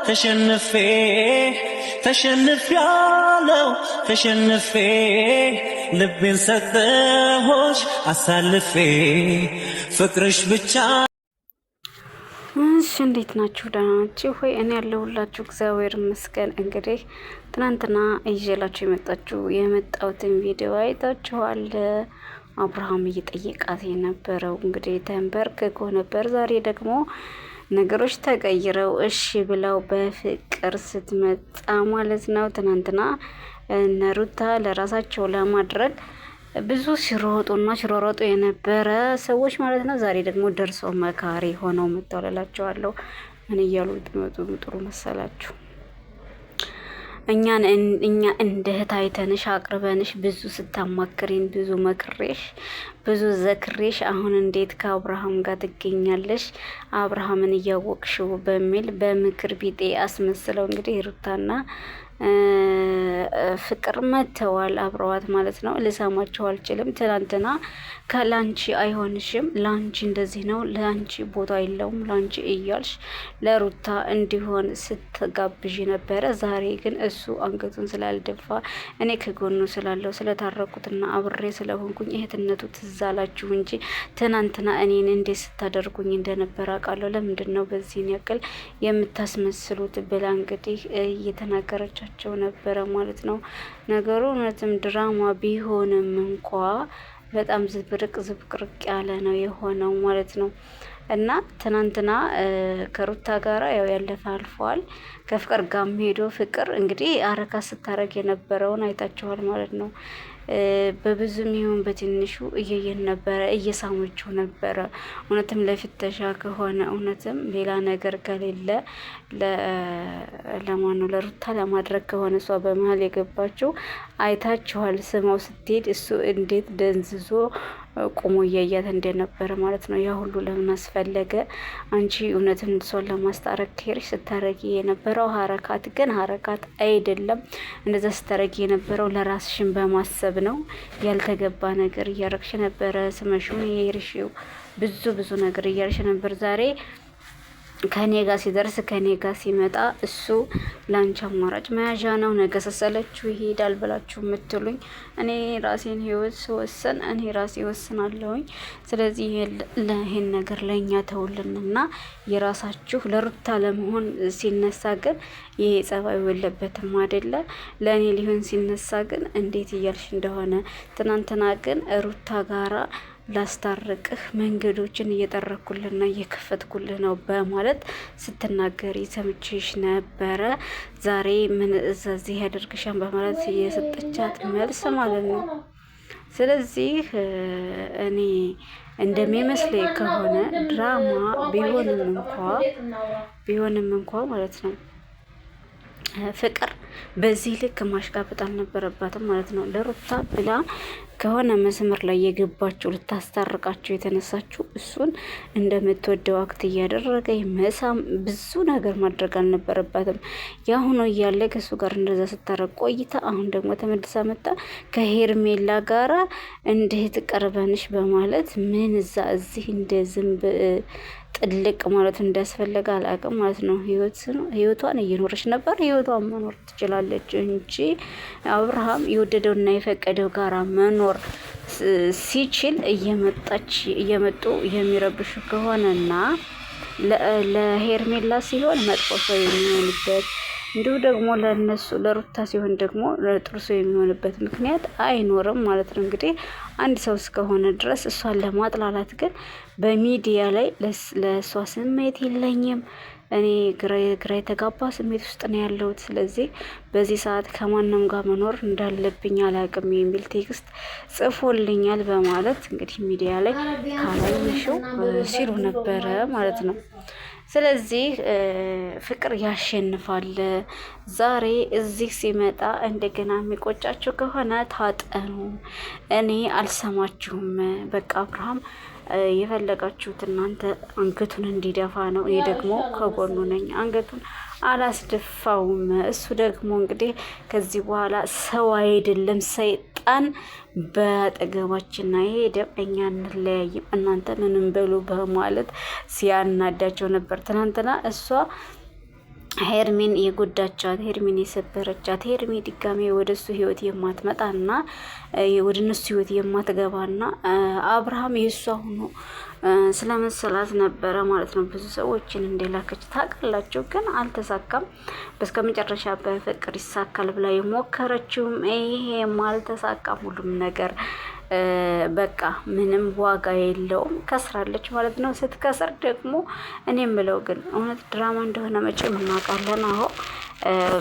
ተሸንፌ ተሸንፌያለሁ ተሸንፌ ልቤን ሰጠሁሽ አሳልፌ ፍቅርሽ ብቻ። እሺ እንዴት ናችሁ? ደህና ናችሁ ሆይ? እኔ ያለሁላችሁ እግዚአብሔር ይመስገን። እንግዲህ ትናንትና ይዤላችሁ የመጣሁትን ቪዲዮ አይታችኋል። አብርሃም እየጠየቃት የነበረው እንግዲህ ተንበርክኮ ነበር። ዛሬ ደግሞ ነገሮች ተቀይረው እሺ ብለው በፍቅር ስትመጣ ማለት ነው። ትናንትና እነ ሩታ ለራሳቸው ለማድረግ ብዙ ሲሮጡ የነበረ ሰዎች ማለት ነው። ዛሬ ደግሞ ደርሰው መካሪ ሆነው መጥተዋላችኋለሁ። ምን እያሉ ቢመጡ ጥሩ መሰላችሁ? እኛ እንደ እህት አይተንሽ አቅርበንሽ ብዙ ስታማክሪን ብዙ መክሬሽ ብዙ ዘክሬሽ አሁን እንዴት ከአብርሃም ጋር ትገኛለሽ? አብርሃምን እያወቅሽው በሚል በምክር ቢጤ አስመስለው እንግዲህ ሩታና ፍቅር መተዋል አብረዋት ማለት ነው። ልሰማቸው አልችልም። ትናንትና ከላንቺ አይሆንሽም፣ ላንቺ እንደዚህ ነው፣ ላንቺ ቦታ የለውም፣ ላንቺ እያልሽ ለሩታ እንዲሆን ስትጋብዥ ነበረ። ዛሬ ግን እሱ አንገቱን ስላልደፋ እኔ ከጎኑ ስላለው ስለታረቁትና አብሬ ስለሆንኩኝ እህትነቱ ትዝ አላችሁ እንጂ ትናንትና እኔን እንዴት ስታደርጉኝ እንደነበረ አውቃለሁ። ለምንድን ነው በዚህን ያክል የምታስመስሉት? ብላ እንግዲህ እየተናገረቻቸው ነበረ ማለት ነው። ነገሩ እውነትም ድራማ ቢሆንም እንኳ በጣም ዝብርቅርቅ ያለ ነው የሆነው ማለት ነው። እና ትናንትና ከሩታ ጋራ ያው ያለፈ አልፈዋል። ከፍቅር ጋር ሄዶ ፍቅር እንግዲህ አረካ ስታረግ የነበረውን አይታችኋል ማለት ነው። በብዙም ይሁን በትንሹ እየየን ነበረ፣ እየሳመችው ነበረ። እውነትም ለፍተሻ ከሆነ እውነትም ሌላ ነገር ከሌለ ለማኑ ለሩታ ለማድረግ ከሆነ እሷ በመሀል የገባችው አይታችኋል። ስማው ስትሄድ እሱ እንዴት ደንዝዞ ቆሞ እያያት እንደነበረ ማለት ነው። ያ ሁሉ ለምን አስፈለገ? አንቺ እውነትን እሷን ለማስታረቅ ከሄድሽ ስታረጊ የነበረው ሀረካት ግን ሀረካት አይደለም። እንደዛ ስታረጊ የነበረው ለራስሽን በማሰብ ነው። ያልተገባ ነገር እያረግሽ ነበረ። ስመሽውን የሄድሽው ብዙ ነገር እያልሽ ነበር። ዛሬ ከኔ ጋር ሲደርስ ከኔ ጋር ሲመጣ እሱ ላንቺ አማራጭ መያዣ ነው። ነገ ሰሰለችሁ ይሄዳል ብላችሁ የምትሉኝ እኔ ራሴን ህይወት ስወሰን እኔ ራሴ ወስናለሁኝ። ስለዚህ ይሄን ነገር ለእኛ ተውልንና የራሳችሁ ለሩታ ለመሆን ሲነሳ ግን ይሄ ጸባዩ የለበትም አይደለ? ለእኔ ሊሆን ሲነሳ ግን እንዴት እያልሽ እንደሆነ ትናንትና ግን ሩታ ጋራ ላስታርቅህ መንገዶችን እየጠረኩልና እየከፈትኩልህ ነው በማለት ስትናገሪ ሰምቼሽ ነበረ። ዛሬ ምን እዚህ ያደርግሻን በማለት የሰጠቻት መልስ ማለት ነው። ስለዚህ እኔ እንደሚመስለኝ ከሆነ ድራማ ቢሆንም እንኳ ማለት ነው ፍቅር በዚህ ልክ ማሽቃበጥ አልነበረባትም ማለት ነው። ለሩታ ብላ ከሆነ መስመር ላይ የገባችው ልታስታርቃቸው የተነሳችው እሱን እንደምትወደው አክት እያደረገ መሳም ብዙ ነገር ማድረግ አልነበረባትም። ያሁኑ እያለ ከእሱ ጋር እንደዛ ስታረቅ ቆይታ አሁን ደግሞ ተመልሳ መጣ ከሄርሜላ ጋራ እንዴት ቀርበንሽ በማለት ምን እዚህ እንደ ዝንብ ጥልቅ ማለት እንዳስፈለገ አላውቅም ማለት ነው። ህይወቷን እየኖረች ነበር። ህይወቷን መኖር ትችላለች እንጂ አብርሃም የወደደውና የፈቀደው ጋራ መኖር ሲችል እየመጡ የሚረብሹ ከሆነና ለሄርሜላ ሲሆን መጥፎ ሰው የሚሆንበት እንዲሁ ደግሞ ለሩታ ሲሆን ደግሞ ጥሩ ሰው የሚሆንበት ምክንያት አይኖርም ማለት ነው። እንግዲህ አንድ ሰው እስከሆነ ድረስ እሷን ለማጥላላት ግን በሚዲያ ላይ ለእሷ ስሜት የለኝም እኔ ግራ የተጋባ ስሜት ውስጥ ነው ያለሁት። ስለዚህ በዚህ ሰዓት ከማንም ጋር መኖር እንዳለብኝ አላቅም የሚል ቴክስት ጽፎልኛል በማለት እንግዲህ ሚዲያ ላይ ካላየሽው ሲሉ ነበረ ማለት ነው። ስለዚህ ፍቅር ያሸንፋል። ዛሬ እዚህ ሲመጣ እንደገና የሚቆጫችሁ ከሆነ ታጠኑ። እኔ አልሰማችሁም። በቃ አብርሃም የፈለጋችሁት እናንተ አንገቱን እንዲደፋ ነው። እኔ ደግሞ ከጎኑ ነኝ። አንገቱን አላስደፋውም። እሱ ደግሞ እንግዲህ ከዚህ በኋላ ሰው አይደለም ሰይጣን በአጠገባችን ሄደ። እኛ እንለያይም እናንተ ምንም በሉ በማለት ሲያናዳቸው ነበር። ትናንትና እሷ ሄርሚን የጎዳቻት ሄርሚን የሰበረቻት ሄርሚ ድጋሜ ወደ እሱ ህይወት የማትመጣና ወደ እነሱ ህይወት የማትገባና አብርሃም የእሷ ሆኖ ስለመሰላት ነበረ ማለት ነው። ብዙ ሰዎችን እንደላከች ታውቃላችሁ፣ ግን አልተሳካም። በስከ መጨረሻ በፍቅር ይሳካል ብላ የሞከረችውም ይሄም አልተሳካም። ሁሉም ነገር በቃ ምንም ዋጋ የለውም፣ ከስራለች ማለት ነው። ስትከስር ደግሞ እኔ የምለው ግን እውነት ድራማ እንደሆነ መቼም እናውቃለን። አሁን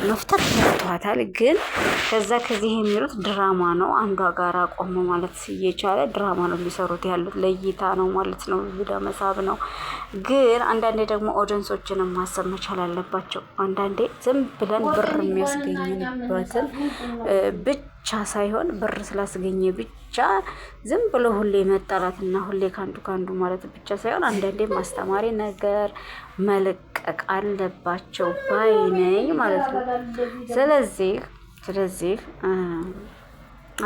መፍታት መፍቷታል፣ ግን ከዛ ከዚህ የሚሉት ድራማ ነው። አንዷ ጋራ ቆሞ ማለት እየቻለ ድራማ ነው የሚሰሩት ያሉት፣ ለእይታ ነው ማለት ነው፣ ለመሳብ ነው። ግን አንዳንዴ ደግሞ ኦዲየንሶችን ማሰብ መቻል አለባቸው። አንዳንዴ ዝም ብለን ብር የሚያስገኝበትን ብቻ ሳይሆን ብር ስላስገኘ ብቻ ዝም ብሎ ሁሌ መጣላትና ሁሌ ካንዱ ማለት ብቻ ሳይሆን አንዳንዴ ማስተማሪ ነገር መልቀቅ አለባቸው ባይነኝ ማለት ነው። ስለዚህ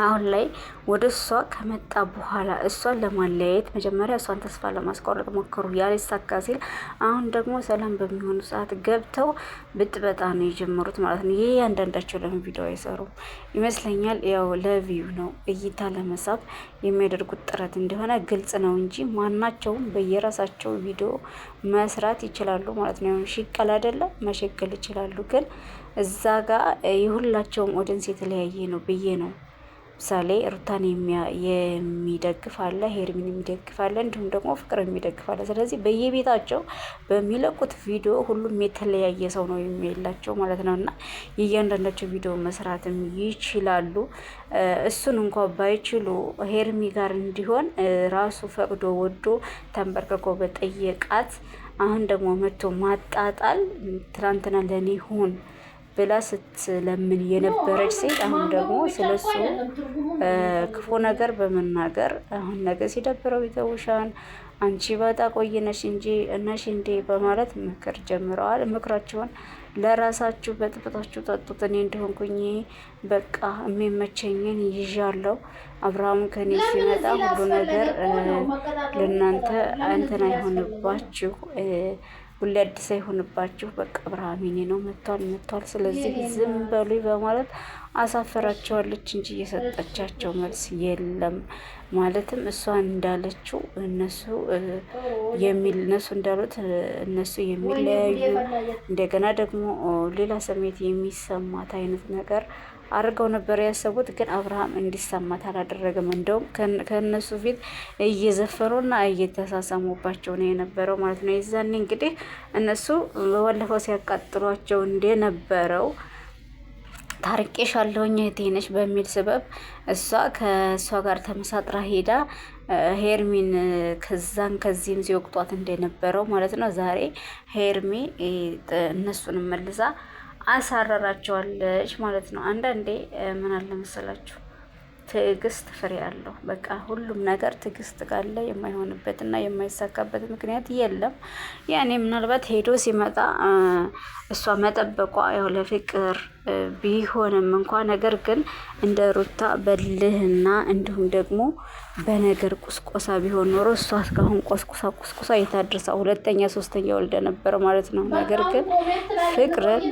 አሁን ላይ ወደ እሷ ከመጣ በኋላ እሷን ለማለያየት መጀመሪያ እሷን ተስፋ ለማስቆረጥ ሞከሩ፣ ያልሳካ ሲል አሁን ደግሞ ሰላም በሚሆኑ ሰዓት ገብተው ብጥበጣ ነው የጀመሩት ማለት ነው። ይህ አንዳንዳቸው ለምን ቪዲዮ አይሰሩም ይመስለኛል። ያው ለቪው ነው እይታ ለመሳብ የሚያደርጉት ጥረት እንደሆነ ግልጽ ነው እንጂ ማናቸውም በየራሳቸው ቪዲዮ መስራት ይችላሉ ማለት ነው። ሽቀል አይደለም መሸቀል ይችላሉ። ግን እዛ ጋር የሁላቸውም ኦዲየንስ የተለያየ ነው ብዬ ነው። ምሳሌ ሩታን የሚደግፍ አለ፣ ሄርሚን የሚደግፍ አለ፣ እንዲሁም ደግሞ ፍቅር የሚደግፍ አለ። ስለዚህ በየቤታቸው በሚለቁት ቪዲዮ ሁሉም የተለያየ ሰው ነው የሚላቸው ማለት ነው። እና የእያንዳንዳቸው ቪዲዮ መስራትም ይችላሉ። እሱን እንኳ ባይችሉ ሄርሚ ጋር እንዲሆን ራሱ ፈቅዶ ወዶ ተንበርክኮ በጠየቃት አሁን ደግሞ መጥቶ ማጣጣል ትናንትና ለኔ ሁን ብላ ስትለምን የነበረች ሴት አሁን ደግሞ ስለሱ ክፉ ነገር በመናገር አሁን ነገ ሲደብረው ይተውሻን አንቺ ባጣ ቆይነሽ እንጂ እነሽ እንዴ በማለት ምክር ጀምረዋል። ምክራቸውን ለራሳችሁ በጥብጣችሁ ጠጡት። እኔ እንደሆንኩኝ በቃ የሚመቸኝን ይዣለሁ። አብርሃም ከኔ ሲመጣ ሁሉ ነገር ለእናንተ እንትን አይሆንባችሁ፣ ሁሌ አዲስ አይሆንባችሁ። በቃ አብርሃም የኔ ነው መጥቷል፣ ስለዚህ ዝም በሉ በማለት አሳፈራቸዋለች እንጂ እየሰጠቻቸው መልስ የለም። ማለትም እሷ እንዳለችው እነሱ እንዳሉት እነሱ የሚለያዩ እንደገና ደግሞ ሌላ ስሜት የሚሰማት አይነት ነገር አድርገው ነበር ያሰቡት። ግን አብርሃም እንዲሰማት አላደረገም። እንደውም ከእነሱ ፊት እየዘፈኑና እየተሳሳሙባቸው ነው የነበረው ማለት ነው። የዛኔ እንግዲህ እነሱ በባለፈው ሲያቃጥሏቸው እንደነበረው ታርቄሻለሁኝ እህቴ ነሽ በሚል ስበብ እሷ ከእሷ ጋር ተመሳጥራ ሄዳ ሄርሚን ከዚህም ሲወቅጧት እንደነበረው ማለት ነው። ዛሬ ሄርሚ እነሱን መልሳ አሳረራቸዋለች ማለት ነው። አንዳንዴ ምን አለ መሰላችሁ ትዕግስት ፍሬ አለው። በቃ ሁሉም ነገር ትዕግስት ካለ የማይሆንበትና የማይሳካበት ምክንያት የለም። ያኔ ምናልባት ሄዶ ሲመጣ እሷ መጠበቋ ያው ለፍቅር ቢሆንም እንኳ ነገር ግን እንደ ሩታ በልህና እንዲሁም ደግሞ በነገር ቁስቆሳ ቢሆን ኖሮ እሷ እስካሁን ቆስቁሳ የታድርሳ ሁለተኛ ሶስተኛ ወልደ ነበር ማለት ነው። ነገር ግን ፍቅርን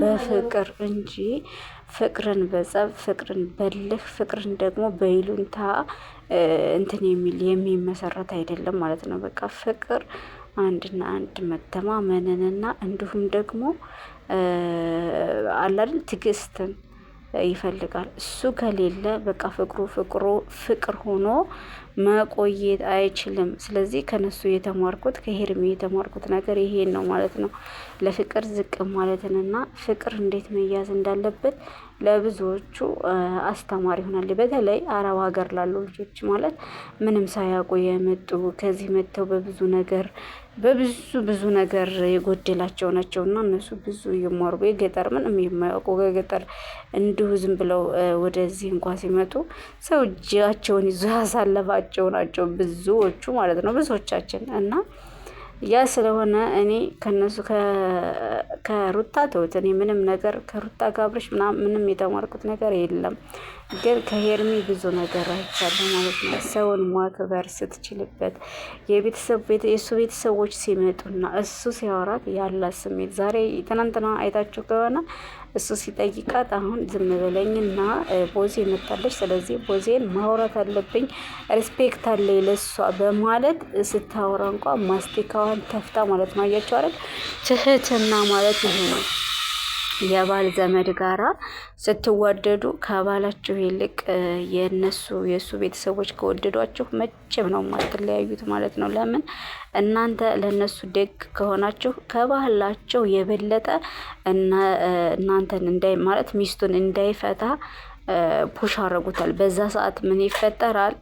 በፍቅር እንጂ ፍቅርን በጸብ ፍቅርን በልህ ፍቅርን ደግሞ በይሉንታ እንትን የሚመሰረት አይደለም ማለት ነው። በቃ ፍቅር አንድና አንድ መተማመንንና እንዲሁም ደግሞ አላል ትዕግስትን ይፈልጋል። እሱ ከሌለ በቃ ፍቅር ሆኖ መቆየት አይችልም። ስለዚህ ከነሱ የተማርኩት ከሄርሜ የተማርኩት ነገር ይሄን ነው ማለት ነው። ለፍቅር ዝቅ ማለትንና ፍቅር እንዴት መያዝ እንዳለበት ለብዙዎቹ አስተማሪ ይሆናል። በተለይ አረብ ሀገር ላሉ ልጆች ማለት ምንም ሳያውቁ የመጡ ከዚህ መጥተው በብዙ ነገር የጎደላቸው ናቸው እና እነሱ ብዙ ይማሩ የገጠር ምንም የማያውቁ ከገጠር እንዲሁ ዝም ብለው ወደዚህ እንኳ ሲመጡ ሰው እጃቸውን ይዞ ያሳለፋቸው ናቸው ብዙዎቹ ማለት ነው። ብዙዎቻችን እና ያ ስለሆነ እኔ ከነሱ ከሩታ ተውት። እኔ ምንም ነገር ከሩታ ጋብረሽ ምንም የተማርኩት ነገር የለም። ግን ከሄርሚ ብዙ ነገር አይቻለሁ ማለት ነው። ሰውን ማክበር ስትችልበት የእሱ ቤተሰቦች ሲመጡና እሱ ሲያወራት ያላት ስሜት ዛሬ ትናንትና አይታችሁ ከሆነ እሱ ሲጠይቃት አሁን ዝም በለኝና ቦዜ መታለች፣ ስለዚህ ቦዜን ማውራት አለብኝ ሪስፔክት አለኝ ለሷ በማለት ስታወራ እንኳ ማስቲካዋን ተፍታ ማለት ነው። አያችሁ አይደል? ትህትና ማለት ይሄ ነው። የባል ዘመድ ጋራ ስትዋደዱ ከባላችሁ ይልቅ የእሱ ቤተሰቦች ከወደዷችሁ መቼም ነው የማትለያዩት ማለት ነው። ለምን? እናንተ ለነሱ ደግ ከሆናችሁ ከባህላቸው የበለጠ እናንተን ማለት ሚስቱን እንዳይፈታ ፑሽ አረጉታል። በዛ ሰዓት ምን ይፈጠራል?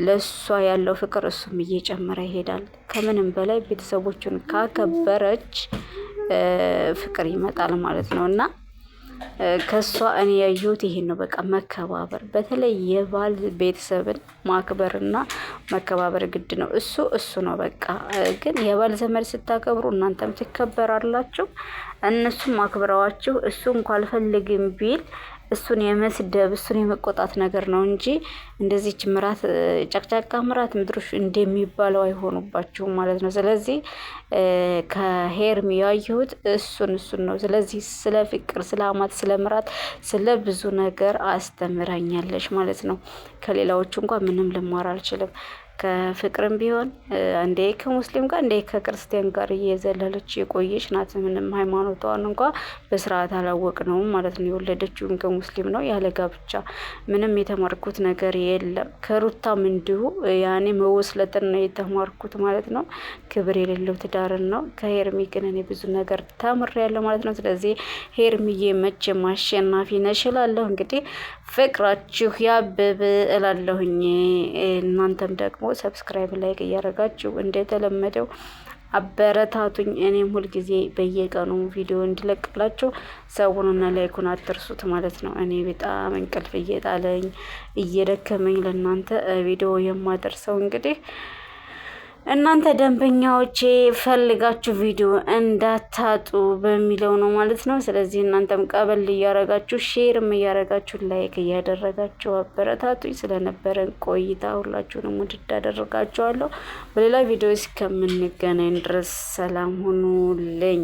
ለሷ ያለው ፍቅር እሱም እየጨመረ ይሄዳል። ከምንም በላይ ቤተሰቦቹን ካከበረች ፍቅር ይመጣል ማለት ነው። እና ከሷ እኔ ያየሁት ይሄን ነው። በቃ መከባበር፣ በተለይ የባል ቤተሰብን ማክበርና መከባበር ግድ ነው። እሱ ነው በቃ። ግን የባል ዘመድ ስታከብሩ እናንተም ትከበራላችሁ፣ እነሱም አክብረዋችሁ እሱ እንኳን አልፈልግም ቢል እሱን የመስደብ እሱን የመቆጣት ነገር ነው እንጂ እንደዚች ምራት ጨቅጫቃ ምራት ምድሮች እንደሚባለው አይሆኑባችሁም ማለት ነው። ስለዚህ ከሄርሚ ያየሁት እሱን ነው። ስለዚህ ስለ ፍቅር፣ ስለ አማት፣ ስለ ምራት፣ ስለ ብዙ ነገር አስተምራኛለች ማለት ነው። ከሌላዎቹ እንኳን ምንም ልማር አልችልም። ከፍቅርም ቢሆን እንዴ ከሙስሊም ጋር እንዴ ከክርስቲያን ጋር እየዘለለች የቆየች ናት። ምንም ሃይማኖቷን እንኳ በስርዓት አላወቅነውም ማለት ነው። የወለደችውን ከሙስሊም ነው፣ ያለ ጋብቻ። ምንም የተማርኩት ነገር የለም። ከሩታም እንዲሁ ያኔ መወስለትን ነው የተማርኩት ማለት ነው። ክብር የሌለው ትዳርን ነው። ከሄርሚ ግን እኔ ብዙ ነገር ተምሬያለሁ ማለት ነው። ስለዚህ ሄርሚዬ መቼም አሸናፊ ነሽ እላለሁ። እንግዲህ ፍቅራችሁ ያብብ እላለሁኝ። እናንተም ደግሞ ሰብስክራይብ ላይክ እያደረጋችሁ እንደተለመደው አበረታቱኝ። እኔም ሁልጊዜ በየቀኑ ቪዲዮ እንዲለቅላችሁ ሰውንና ላይኩን አትርሱት ማለት ነው። እኔ በጣም እንቅልፍ እየጣለኝ እየደከመኝ ለእናንተ ቪዲዮ የማደርሰው እንግዲህ እናንተ ደንበኛዎቼ ፈልጋችሁ ቪዲዮ እንዳታጡ በሚለው ነው ማለት ነው። ስለዚህ እናንተም ቀበል እያረጋችሁ ሼርም እያረጋችሁ ላይክ እያደረጋችሁ አበረታቱኝ። ስለነበረን ቆይታ ሁላችሁንም ውድድ አደረጋችኋለሁ። በሌላ ቪዲዮ እስከምንገናኝ ድረስ ሰላም ሁኑልኝ።